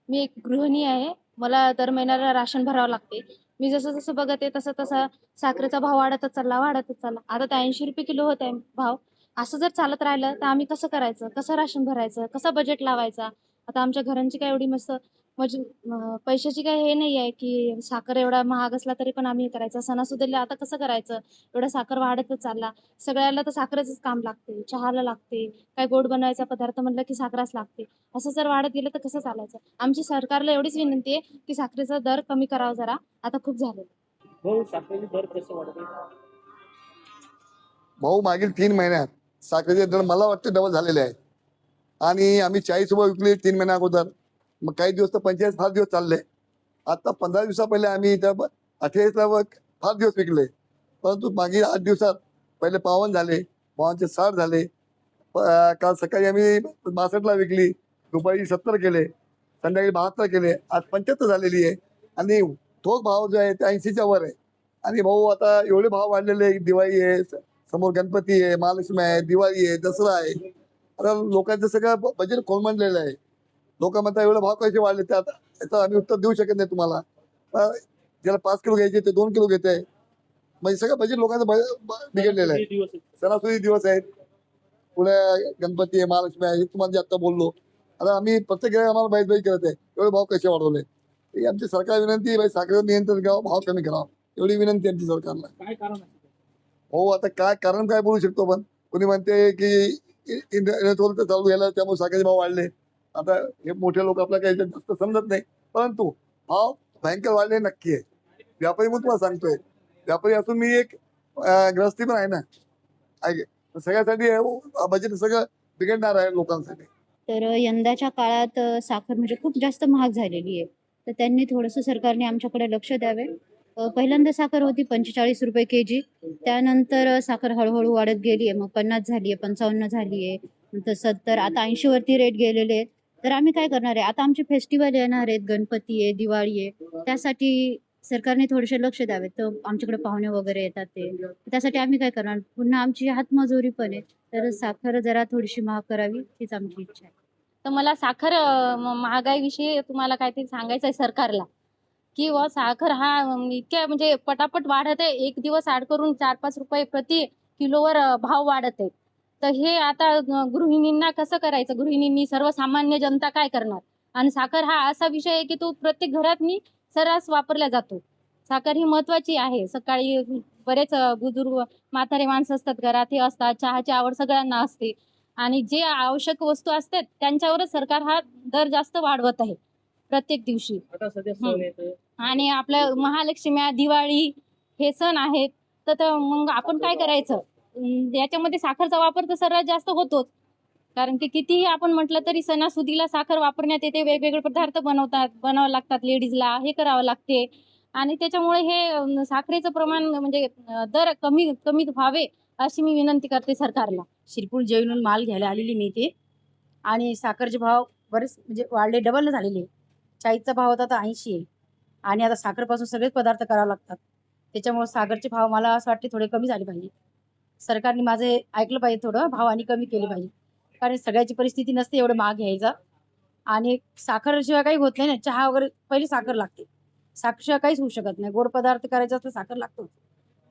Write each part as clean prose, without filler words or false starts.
मी एक गृहिणी आहे. मला दर महिन्याला राशन भरावं लागते. मी जसं-जसं बघते तसं-तसं साखरेचा भाव वाढतच चालला, वाढतच चालला. आता तर ₹80 किलो होत आहे भाव. असं जर चालत राहिलं तर आम्ही कसं करायचं? कसं राशन भरायचं? कसा बजेट लावायचा? आता आमच्या घरांची काही एवढी मस्त म्हणजे पैशाची काही हे नाही आहे, की साखर एवढा महाग असला तरी पण आम्ही हे करायचं. सणासुदीला आता कसं करायचं? एवढा साखर वाढतच चालला. सगळ्याला तर साखरेचंच काम लागते, चहाला लागते, काय गोड बनवायचा पदार्थ म्हटलं की साखरच लागते. असं जर वाढत गेलं तर कसं चालायचं? आमची सरकारला एवढीच विनंती आहे, की साखरेचा दर कमी करावा जरा. आता खूप झालेलं आहे. हो, साखरेचे दर कसे वाढले? भाऊ मागील 3 महिन्यात साखरेचे दर मला वाटतं डबल झालेले आहेत. आणि आम्ही 40 रुपये विकले 3 महिन्या अगोदर. मग काही दिवस तर 45 फार दिवस चालले. आता 15 दिवसा पहिले आम्ही इथं 28ला फार दिवस विकले. परंतु मागील 8 दिवसात पहिले 52 झाले, 52चे 60 झाले. काल सकाळी आम्ही 62ला विकली, दुपारी 70 केले, संध्याकाळी 72 केले, आज 75 झालेली आहे. आणि ठोक भाव जो आहे ते 80च्या वर आहे. आणि भाऊ आता एवढे भाव वाढलेले आहे. दिवाळी आहे, समोर गणपती आहे, महालक्ष्मी आहे, दिवाळी आहे, दसरा आहे. आता लोकांचं सगळं बजेट कोलमडलेलं आहे. लोक म्हणतात एवढे भाव कसे वाढले, ते आता याचं आम्ही उत्तर देऊ शकत नाही तुम्हाला. ज्याला 5 किलो घ्यायचे ते 2 किलो घेते. म्हणजे सगळं बजेट लोकांचं बिघडलेलं आहे. किती दिवस आहेत? सणासुदी दिवस आहेत, पुढे गणपती आहे, महालक्ष्मी आहे, हे तुम्हाला जे आता बोललो. आता आम्ही प्रत्येक वेळेला आम्हाला बाईट करत आहे एवढे भाव कसे वाढवले. ही आमची सरकार विनंती आहे, साखरेवर नियंत्रण करावं, भाव कमी करावा, एवढी विनंती आमची सरकारला. काय कारण आहे? हो, आता काय कारण काय बोलू शकतो, पण कोणी म्हणते की इलेक्ट्रॉनिक चालू झालं त्यामुळे साखरेचे भाव वाढले. आता हे मोठे लोक आपल्याला काही जास्त समजत नाही, परंतु भाव भयंकर वाढले नक्की आहे. व्यापारी म्हणून तुम्हाला सांगतोय, व्यापारी असून मी एक ग्रहस्थी पण आहे ना. सगळ्यासाठी बजेट सगळं बिघडणार आहे लोकांसाठी. तर यंदाच्या काळात साखर म्हणजे खूप जास्त महाग झालेली आहे. तर त्यांनी थोडंसं सरकारने आमच्याकडे लक्ष द्यावे. पहिल्यांदा साखर होती 45 रुपये केजी. त्यानंतर साखर हळूहळू वाढत गेली आहे. मग 50 झाली आहे, 55 झाली आहे, नंतर 70, आता 80 वरती रेट गेलेले आहेत. तर आम्ही काय करणार आहे? आता आमचे फेस्टिवल येणार आहेत, गणपती आहे, दिवाळी आहे. त्यासाठी सरकारने थोडेसे लक्ष द्यावे. तर आमच्याकडे पाहुणे वगैरे येतात ते. त्यासाठी आम्ही काय करणार? पुन्हा आमची हातमजुरी पण आहे. तर साखर जरा थोडीशी महाग करावी हीच आमची इच्छा आहे. तर मला साखर महागाईविषयी तुम्हाला काहीतरी सांगायचं आहे सरकारला, की साखर हा इतक्या म्हणजे पटापट वाढत आहे. एक दिवस आड करून 4-5 रुपये प्रति किलोवर भाव वाढत आहे. तर हे आता गृहिणींना कसं करायचं? गृहिणींनी, सर्वसामान्य जनता काय करणार? आणि साखर हा असा विषय आहे की तो प्रत्येक घरातनी सर्रास वापरला जातो. साखर ही महत्वाची आहे. सकाळी बरेच बुजुर्ग म्हातारे माणसं असतात घरात, हे असतात. चहाची आवड सगळ्यांना असते. आणि जे आवश्यक वस्तू असतात त्यांच्यावरच सरकार हा दर जास्त वाढवत आहे प्रत्येक दिवशी. आता सध्या सण येतोय. आणि आपल्या महालक्ष्मी, दिवाळी हे सण आहेत. तर मग आपण काय करायचं? याच्यामध्ये साखरचा वापर तर सर्वात जास्त होतोच. कारण की कितीही आपण म्हटलं तरी सणासुदीला साखर वापरण्यात येते. वेगवेगळे पदार्थ बनावं लागतात लेडीजला, हे करावं लागते. आणि त्याच्यामुळे हे साखरेचं प्रमाण म्हणजे दर कमी व्हावे अशी मी विनंती करते सरकारला. शिरपूर जैनून माल घ्यायला आलेली मी इथे. आणि साखरचे भाव बरेच म्हणजे वाढले, डबल झालेले. 40चा भाव होता तर 80 आहे. आणि आता साखरेपासून सगळेच पदार्थ करावे लागतात. त्याच्यामुळे साखरचे भाव मला असं वाटते थोडे कमी झाले पाहिजे. सरकारने माझे ऐकलं पाहिजे, थोडं भाव आणि कमी केले पाहिजे. कारण सगळ्याची परिस्थिती नसते एवढं महाग घ्यायचा. आणि साखरशिवाय काही होत नाही ना. चहा वगैरे पहिली साखर लागते. साखरशिवाय काहीच होऊ शकत नाही. गोड पदार्थ करायचा असतं साखर लागतोच.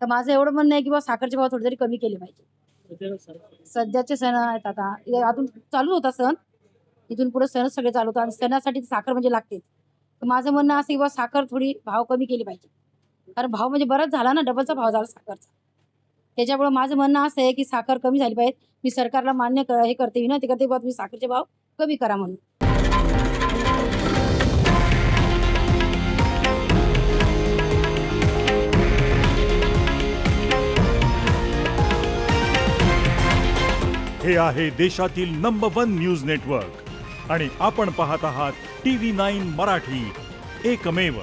तर माझं एवढं म्हणणं आहे की साखरचे भाव थोडे तरी कमी केले पाहिजे. सध्याचे सण आहेत आता, अजून चालू होता सण, इथून पुढे सण सगळे चालू होतात. आणि सणासाठी साखर म्हणजे लागतेच. तर माझं म्हणणं असं की साखर थोडी भाव कमी केली पाहिजे. कारण भाव म्हणजे बराच झाला ना, डबलचा भाव झाला साखरचा. त्याच्यामुळे माझं म्हणणं असं आहे की साखर कमी झाली पाहिजे. मी सरकारला हे करते, विनंती करते तुम्ही साखरचे भाव कमी करा म्हणून. हे आहे देशातील नंबर 1 न्यूज नेटवर्क आणि आपण पाहत आहात TV9 मराठी, एकमेव.